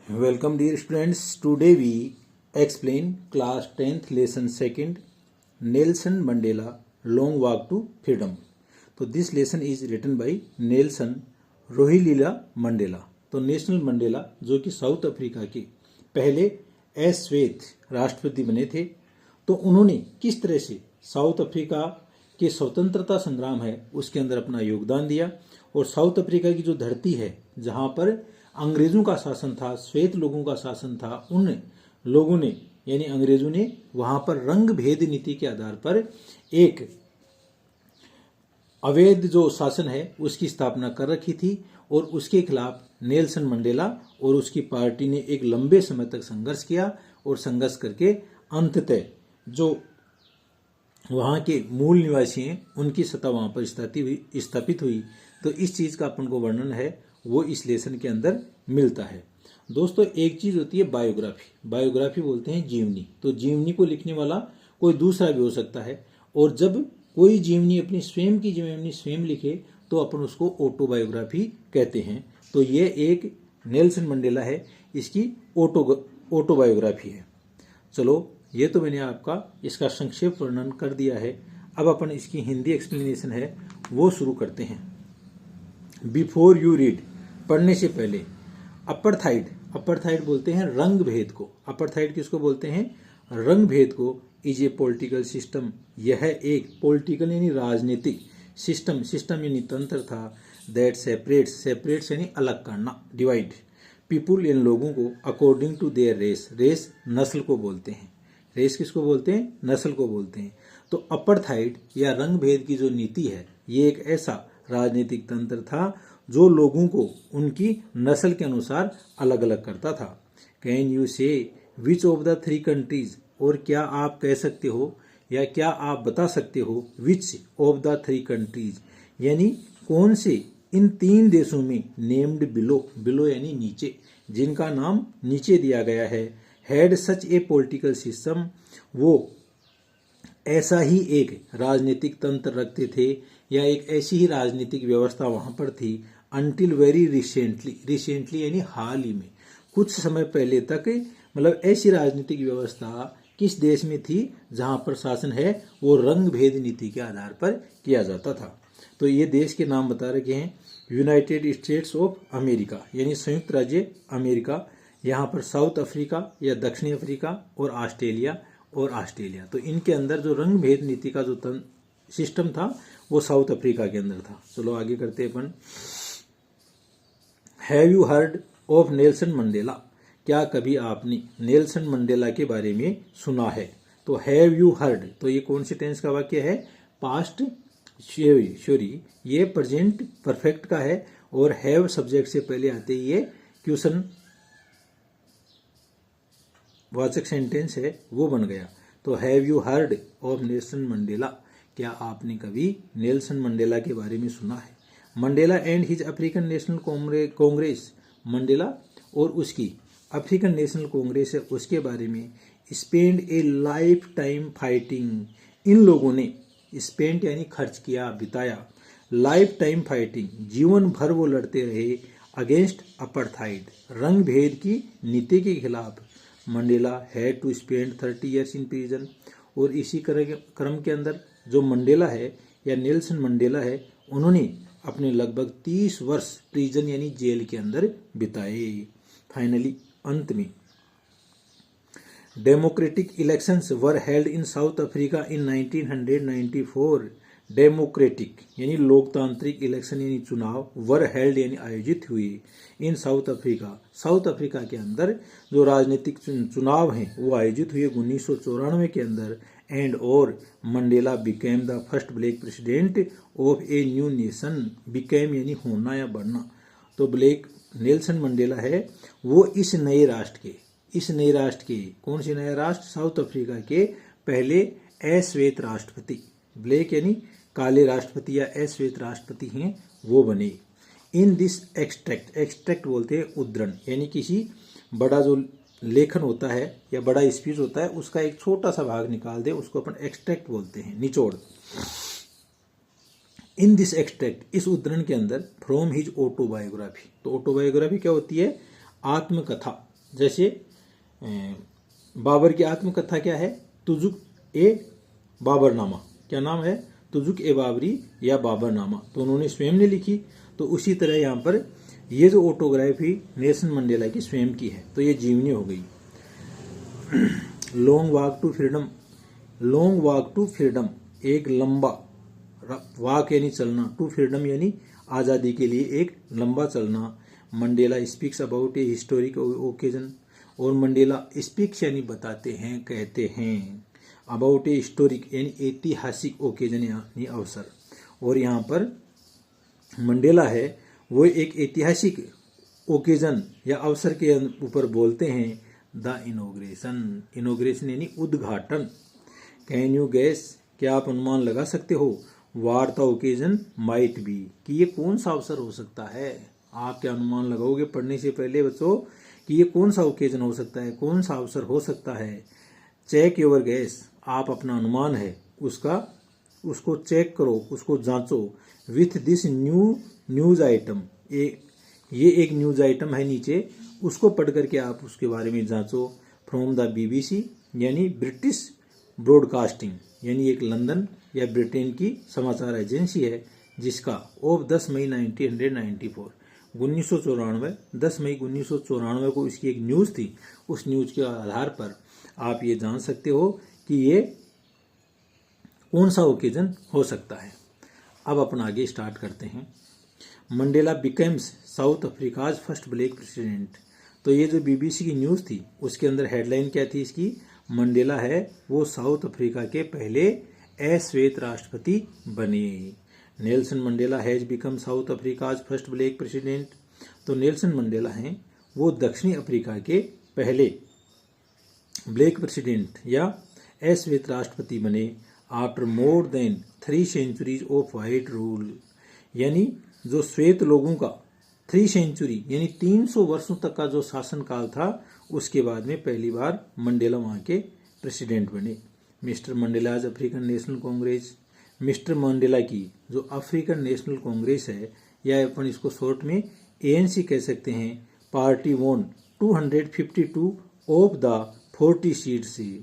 Welcome dear students. Today we explain class 10th lesson 2nd Nelson Mandela Long Walk to Freedom. तो this lesson is written by Nelson Rolihlahla Mandela. तो national Mandela जो कि south Africa के पहले अश्वेत राष्ट्रपति बने थे, तो उन्होंने किस तरह से साउथ अफ्रीका के स्वतंत्रता संग्राम है उसके अंदर अपना योगदान दिया। और साउथ अफ्रीका की जो धरती है जहां पर अंग्रेजों का शासन था, श्वेत लोगों का शासन था, उन लोगों ने यानी अंग्रेजों ने वहां पर रंग भेद नीति के आधार पर एक अवैध जो शासन है उसकी स्थापना कर रखी थी। और उसके खिलाफ नेल्सन मंडेला और उसकी पार्टी ने एक लंबे समय तक संघर्ष किया और संघर्ष करके अंततः जो वहाँ के मूल निवासी हैं उनकी सत्ता वहाँ पर स्थापित हुई। तो इस चीज़ का अपन को वर्णन है वो इस लेसन के अंदर मिलता है। दोस्तों, एक चीज़ होती है बायोग्राफी। बायोग्राफी बोलते हैं जीवनी। तो जीवनी को लिखने वाला कोई दूसरा भी हो सकता है, और जब कोई जीवनी अपनी स्वयं की जीवनी स्वयं लिखे तो अपन उसको ऑटोबायोग्राफी कहते हैं। तो ये एक नेल्सन मंडेला है, इसकी ऑटोबायोग्राफी है। चलो, ये तो मैंने आपका इसका संक्षेप वर्णन कर दिया है। अब अपन इसकी हिंदी एक्सप्लेनेशन है वो शुरू करते हैं। बिफोर यू रीड, पढ़ने से पहले। अपर्थाइड, अपर्थाइड बोलते हैं रंग भेद को। अपर्थाइड किसको बोलते हैं? रंग भेद को। इज ए पॉलिटिकल सिस्टम, यह एक पॉलिटिकल यानी राजनीतिक सिस्टम, सिस्टम यानी तंत्र था। दैट सेपरेट्स, सेपरेट्स यानी अलग करना, डिवाइड पीपुल इन लोगों को according to their race, race नस्ल को बोलते हैं। रेस किसको बोलते हैं? नस्ल को बोलते हैं। तो अपर्थाइड या रंग भेद की जो नीति है ये एक ऐसा राजनीतिक तंत्र था जो लोगों को उनकी नस्ल के अनुसार अलग अलग करता था। कैन यू से which of the three countries, और क्या आप कह सकते हो या क्या आप बता सकते हो which of the three countries यानी कौन से इन तीन देशों में नेम्ड बिलो, बिलो यानी नीचे, जिनका नाम नीचे दिया गया है, had such A political system, वो ऐसा ही एक राजनीतिक तंत्र रखते थे या एक ऐसी ही राजनीतिक व्यवस्था वहां पर थी। अनटिल वेरी रिसेंटली, रिसेंटली यानी हाल ही में, कुछ समय पहले तक, मतलब ऐसी राजनीतिक व्यवस्था किस देश में थी जहां पर शासन है वो रंग भेद नीति के आधार पर किया जाता था। तो ये देश के नाम बता रखे हैं। यूनाइटेड स्टेट्स ऑफ अमेरिका यानी संयुक्त राज्य अमेरिका, यहाँ पर साउथ अफ्रीका या दक्षिणी अफ्रीका और ऑस्ट्रेलिया। तो इनके अंदर जो रंग भेद नीति का जो सिस्टम था वो साउथ अफ्रीका के अंदर था। चलो आगे करते हैं अपन। Have you heard of Nelson Mandela, क्या कभी आपने नेल्सन मंडेला के बारे में सुना है? तो हैव यू हर्ड, तो ये कौन से टेंस का वाक्य है? पास्ट श्योरी, ये प्रेजेंट परफेक्ट का है, और हैव सब्जेक्ट से पहले आते ही ये क्वेश्चन वाचक सेंटेंस है वो बन गया। तो have you heard of Nelson Mandela, क्या आपने कभी नेल्सन मंडेला के बारे में सुना है? Mandela and his African National Congress, Mandela और उसकी अफ्रीकन नेशनल कांग्रेस है उसके बारे में spend a life time fighting, इन लोगों ने स्पेंड यानी खर्च किया, बिताया, लाइफ टाइम फाइटिंग जीवन भर वो लड़ते रहे, अगेंस्ट अपर्थाइड रंग भेद की नीति के खिलाफ। Mandela had to spend 30 years in prison, और इसी क्रम के अंदर जो मंडेला है या नेल्सन मंडेला है उन्होंने अपने लगभग 30 वर्ष प्रिजन यानी जेल के अंदर बिताए। फाइनली अंत में democratic elections were held in south Africa in 1994। Democratic यानी लोकतांत्रिक इलेक्शन यानी चुनाव, वर हेल्ड यानी आयोजित हुए, इन साउथ अफ्रीका, साउथ अफ्रीका के अंदर जो राजनीतिक चुनाव हैं वो आयोजित हुए 1994 के अंदर। एंड और Mandela became the first black president of a new nation, became यानी होना या बढ़ना। तो ब्लैक नेल्सन मंडेला है वो इस नए राष्ट्र के कौन से नए राष्ट्र? साउथ अफ्रीका के पहले अश्वेत राष्ट्रपति, ब्लैक यानी काले राष्ट्रपति या अश्वेत राष्ट्रपति हैं वो बने। इन दिस एक्सट्रैक्ट, एक्सट्रैक्ट बोलते हैं उद्धरण, यानी किसी बड़ा जो लेखन होता है या बड़ा स्पीच होता है उसका एक छोटा सा भाग निकाल दे उसको अपन एक्सट्रैक्ट बोलते हैं, निचोड़। इन दिस एक्सट्रैक्ट, इस उद्धरण के अंदर, फ्रॉम हिज ऑटोबायोग्राफी, तो ऑटोबायोग्राफी क्या होती है? आत्मकथा, जैसे बाबर की आत्मकथा क्या है, तुजुक ए बाबरनामा। क्या नाम है, तुजुक ए बाबरी या बाबरनामा, तो उन्होंने स्वयं ने लिखी। तो उसी तरह यहाँ पर ये जो ऑटोग्राफी नेल्सन मंडेला की स्वयं की है, तो ये जीवनी हो गई। Long walk to freedom, long walk to freedom, एक लंबा वॉक यानी चलना, टू फ्रीडम यानी आज़ादी के लिए एक लंबा चलना। Mandela speaks about A historic occasion, और मंडेला स्पीक्स यानी बताते हैं, कहते हैं, अबाउट ए हिस्टोरिक यानी ऐतिहासिक ओकेजन यानी अवसर। और यहाँ पर मंडेला है वो एक ऐतिहासिक ओकेजन या अवसर के ऊपर बोलते हैं। द इनोग्रेशन, इनोग्रेशन यानी उद्घाटन। कैन यू गैस, क्या आप अनुमान लगा सकते हो, वार द ओकेजन माइट बी, कि ये कौन सा अवसर हो सकता है। आप क्या अनुमान लगाओगे पढ़ने से पहले बच्चों कि ये कौन सा ओकेजन हो सकता है, कौन सा अवसर हो सकता है। चेक योर गैस, आप अपना अनुमान है उसको चेक करो, उसको जांचो। विथ दिस न्यूज आइटम, ये एक न्यूज आइटम है नीचे, उसको पढ़ करके आप उसके बारे में जांचो। फ्रॉम द BBC यानी ब्रिटिश ब्रॉडकास्टिंग, यानी एक लंदन या ब्रिटेन की समाचार एजेंसी है, जिसका ऑफ 10 मई 1994 1994 10 मई 1994 को इसकी एक न्यूज़ थी। उस न्यूज़ के आधार पर आप ये जान सकते हो कि ये कौन सा ओकेजन हो सकता है। अब अपन आगे स्टार्ट करते हैं। Mandela becomes south Africa's first black president. तो ये जो BBC की न्यूज़ थी उसके अंदर हेडलाइन क्या थी इसकी, मंडेला है वो साउथ अफ्रीका के पहले अश्वेत राष्ट्रपति बने। Nelson Mandela has become south Africa's first black president. तो नेल्सन मंडेला हैं वो दक्षिणी अफ्रीका के पहले ब्लैक प्रेसिडेंट या अश्वेत राष्ट्रपति बने। After more than 3 centuries of white rule, यानी जो श्वेत लोगों का 3 सेंचुरी यानी 300 वर्षों तक का जो शासनकाल था, उसके बाद में पहली बार मंडेला वहाँ के प्रेसिडेंट बने। Mister Mandela's African National Congress, mister Mandela की जो अफ्रीकन नेशनल कांग्रेस है, या अपन इसको शॉर्ट में ANC कह सकते हैं, पार्टी वोन 252 ऑफ द 40 सीट से,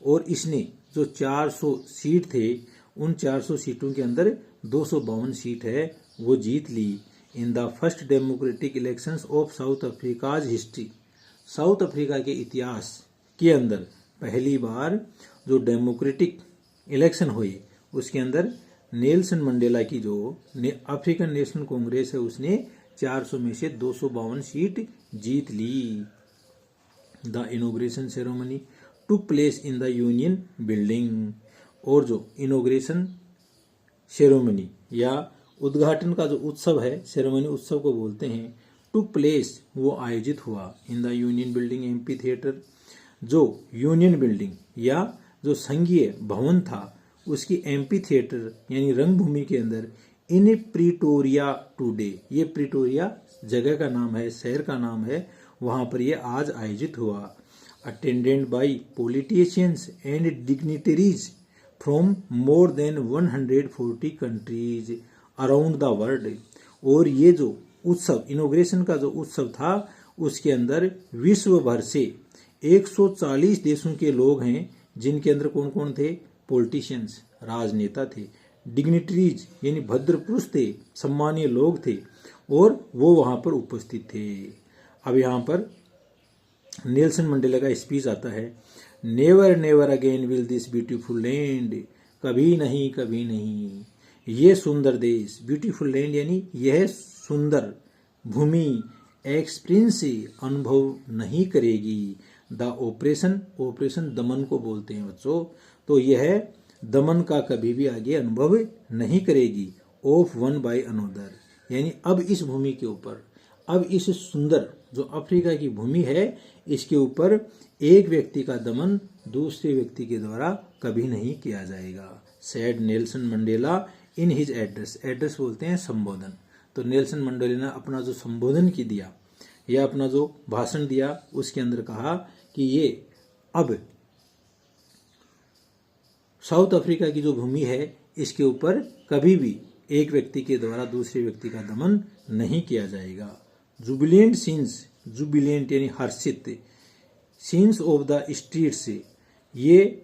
और इसने जो 400 सीट थे उन 400 सीटों के अंदर 252 सीट है वो जीत ली। In the first democratic elections of South Africa's हिस्ट्री, साउथ अफ्रीका के इतिहास के अंदर पहली बार जो डेमोक्रेटिक इलेक्शन हुए उसके अंदर नेल्सन मंडेला की जो अफ्रीकन नेशनल कांग्रेस है उसने 400 में से 252 सीट जीत ली। The inauguration ceremony took place in the union building, और जो इनोग्रेशन सेरेमनी या उद्घाटन का जो उत्सव है, सेरेमनी उत्सव को बोलते हैं, टुक प्लेस वो आयोजित हुआ इन the union building amphi theatre, जो यूनियन बिल्डिंग या जो संघीय भवन था उसकी एम्पी थिएटर यानी रंगभूमि के अंदर इन प्रिटोरिया टुडे, ये प्रिटोरिया जगह का नाम है, शहर का नाम है, वहां पर ये आज आयोजित हुआ। Attended by politicians and dignitaries from more than 140 countries around the world, और ये जो उत्सव इनोग्रेशन का जो उत्सव था उसके अंदर विश्व भर से 140 देशों के लोग हैं, जिनके अंदर कौन कौन थे, पॉलिटिशियंस राजनेता थे, डिग्निटरीज यानी भद्र पुरुष थे, सम्मानीय लोग थे, और वो वहां पर उपस्थित थे। अब यहाँ पर नेल्सन मंडेला का स्पीच आता है, never never again will this beautiful land, कभी नहीं कभी नहीं ये सुंदर देश, ब्यूटीफुल लैंड यानी यह सुंदर भूमि एक्सपीरियंस से अनुभव नहीं करेगी। द ऑपरेशन, ऑपरेशन दमन को बोलते हैं बच्चों, तो यह दमन का कभी भी आगे अनुभव नहीं करेगी। ऑफ वन बाय अनोदर, यानी अब इस भूमि के ऊपर, अब इस सुंदर जो अफ्रीका की भूमि है इसके ऊपर एक व्यक्ति का दमन दूसरे व्यक्ति के द्वारा कभी नहीं किया जाएगा। Sad Nelson Mandela in his address, address बोलते हैं संबोधन। तो नेल्सन मंडेला ने अपना जो संबोधन की दिया या अपना जो भाषण दिया उसके अंदर कहा कि ये अब साउथ अफ्रीका की जो भूमि है इसके ऊपर कभी भी एक व्यक्ति के द्वारा दूसरे व्यक्ति का दमन नहीं किया जाएगा। जुबिलेंट सीन्स जुबिलेंट यानी हर्षित, सीन्स ऑफ द स्ट्रीट्स, ये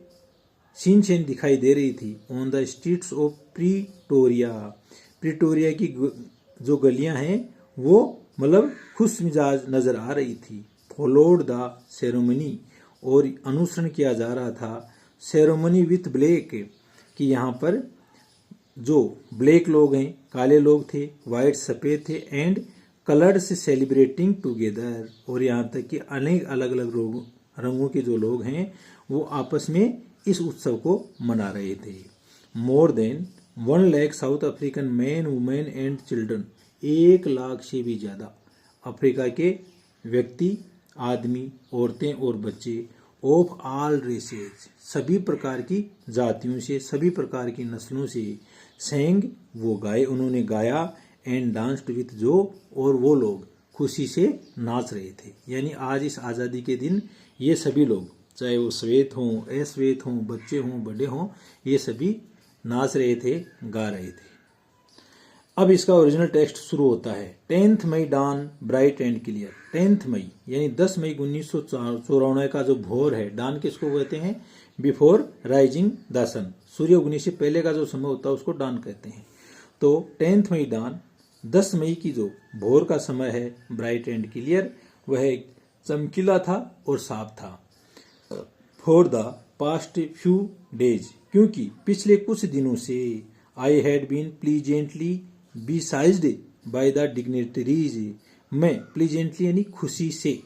सीन दिखाई दे रही थी ऑन द स्ट्रीट्स ऑफ प्रीटोरिया, प्रीटोरिया की जो गलियां हैं वो मतलब खुश मिजाज नजर आ रही थी। फॉलोड द सेरेमनी, और अनुसरण किया जा रहा था सेरेमनी विथ ब्लैक, कि यहाँ पर जो ब्लैक लोग हैं, काले लोग थे, वाइट सफ़ेद थे, एंड कलर्स सेलिब्रेटिंग टुगेदर, और यहाँ तक कि अनेक अलग अलग रंगों के जो लोग हैं वो आपस में इस उत्सव को मना रहे थे। More than 1 lakh south African man, women and children, 1 lakh से भी ज़्यादा अफ्रीका के व्यक्ति, आदमी, औरतें और बच्चे, ऑफ आल रेसेज, सभी प्रकार की जातियों से, सभी प्रकार की नस्लों से, सेंग, वो गाए, उन्होंने गाया, एंड डांस्ड विथ जो, और वो लोग खुशी से नाच रहे थे। यानी आज इस आज़ादी के दिन ये सभी लोग, चाहे वो श्वेत हों, अश्वेत हों, बच्चे हों, बड़े हों, ये सभी नाच रहे थे, गा रहे थे। अब इसका ओरिजिनल टेक्स्ट शुरू होता है। 10th May dawn bright and clear, 10th May यानी 10 मई 1994 का जो भोर है, डान किसको कहते हैं? बिफोर राइजिंग द सन, सूर्य उगने से पहले का जो समय होता है उसको डान कहते हैं। तो 10th मई डान, 10 मई की जो भोर का समय है, ब्राइट एंड क्लियर, वह चमकीला था और साफ था। For the past few days, क्योंकि पिछले कुछ दिनों से, I had been pleasantly besieged by the dignitaries, मैं प्लीजेंटली यानी खुशी से,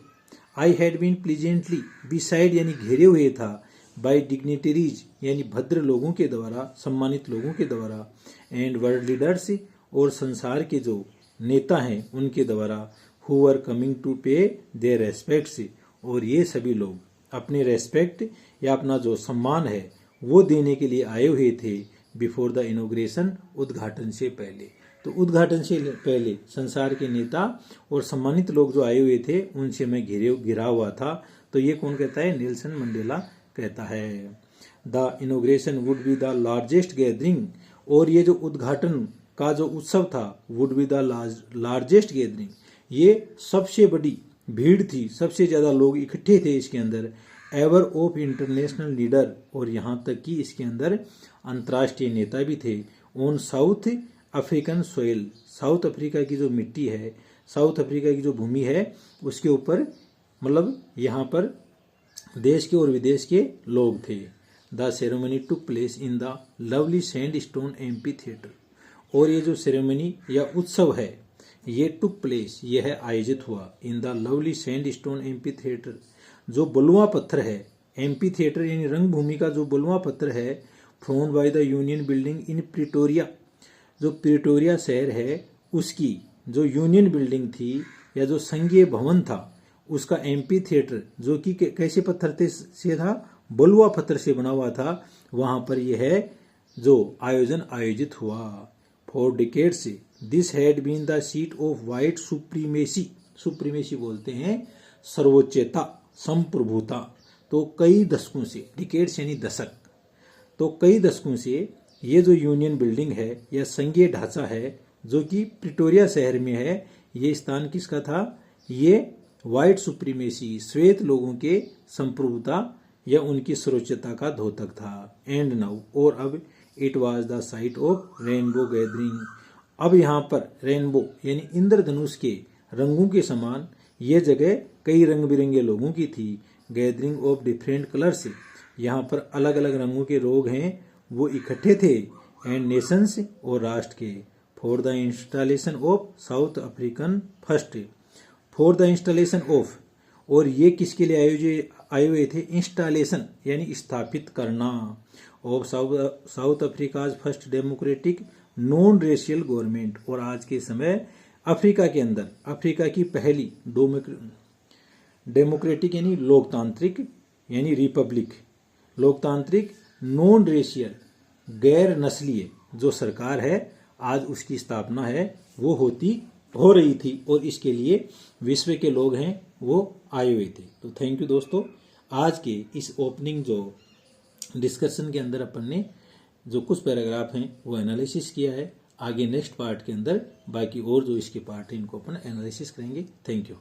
I had been pleasantly besieged यानी घेरे हुए था, बाय डिग्नेटरीज यानी भद्र लोगों के द्वारा, सम्मानित लोगों के द्वारा, एंड वर्ल्ड लीडर्स और संसार के जो नेता हैं उनके द्वारा, हु वर कमिंग टू पे देयर रेस्पेक्ट्स, और ये सभी लोग अपने रेस्पेक्ट या अपना जो सम्मान है वो देने के लिए आए हुए थे, बिफोर द इनॉग्रेशन, उद्घाटन से पहले। तो उद्घाटन से पहले संसार के नेता और सम्मानित लोग जो आए हुए थे उनसे मैं घिरा हुआ था। तो ये कौन कहता है? नेल्सन मंडेला कहता है। The inauguration would be the largest gathering, और ये जो उद्घाटन का जो उत्सव था, would be the largest gathering, ये सबसे बड़ी भीड़ थी, सबसे ज्यादा लोग इकट्ठे थे इसके अंदर, एवर ऑफ इंटरनेशनल लीडर, और यहाँ तक कि इसके अंदर अंतर्राष्ट्रीय नेता भी थे, on south African soil, south Africa की जो मिट्टी है, साउथ अफ्रीका की जो भूमि है उसके ऊपर, मतलब यहाँ पर देश के और विदेश के लोग थे। The ceremony took place in the lovely sandstone amphi theatre, और ये जो सेरेमनी या उत्सव है ये टुक प्लेस, यह है आयोजित हुआ, in the lovely sandstone amphi theatre, जो बलुआ पत्थर है, एम्पी थिएटर यानी रंगभूमि का जो बलुआ पत्थर है, throne by the union building in Pretoria, जो प्रिटोरिया शहर है उसकी जो यूनियन बिल्डिंग थी या जो संघीय भवन था उसका एम्पी थिएटर, जो कि कैसे पत्थर से था? बलुआ पत्थर से बना हुआ था, वहां पर यह है जो आयोजन आयोजित हुआ। For decades this had been the seat of white supremacy, supremacy बोलते हैं सर्वोच्चता, संप्रभुता। तो कई दशकों से, डिकेड्स यानी दशक, तो कई दशकों से ये जो यूनियन बिल्डिंग है या संघीय ढांचा है जो कि प्रिटोरिया शहर में है, ये स्थान किसका था? ये वाइट सुप्रीमेसी, श्वेत लोगों के संप्रभुता या उनकी सर्वोच्चता का द्योतक था। एंड नाउ, और अब, it was the site of rainbow gathering, अब यहाँ पर रेनबो यानी इंद्रधनुष के रंगों के समान ये जगह कई रंग बिरंगे लोगों की थी। गैदरिंग ऑफ डिफरेंट कलर्स, यहाँ पर अलग अलग रंगों के लोग हैं वो इकट्ठे थे, एंड नेशंस और राष्ट्र के। For the installation of south African first, for the installation of, और ये किसके लिए आए हुए थे? इंस्टॉलेशन यानी स्थापित करना, of South Africa's first democratic non racial government, और आज के समय अफ्रीका के अंदर अफ्रीका की पहली डेमोक्रेटिक यानी लोकतांत्रिक यानी रिपब्लिक, लोकतांत्रिक नॉन रेशियल गैर नस्लीय जो सरकार है, आज उसकी स्थापना है वो हो रही थी, और इसके लिए विश्व के लोग हैं वो आए हुए थे। तो थैंक यू दोस्तों, आज के इस ओपनिंग जो डिस्कशन के अंदर अपन ने जो कुछ पैराग्राफ हैं वो एनालिसिस किया है। आगे नेक्स्ट पार्ट के अंदर बाकी और जो इसके पार्ट हैं इनको अपन एनालिसिस करेंगे। Thank you.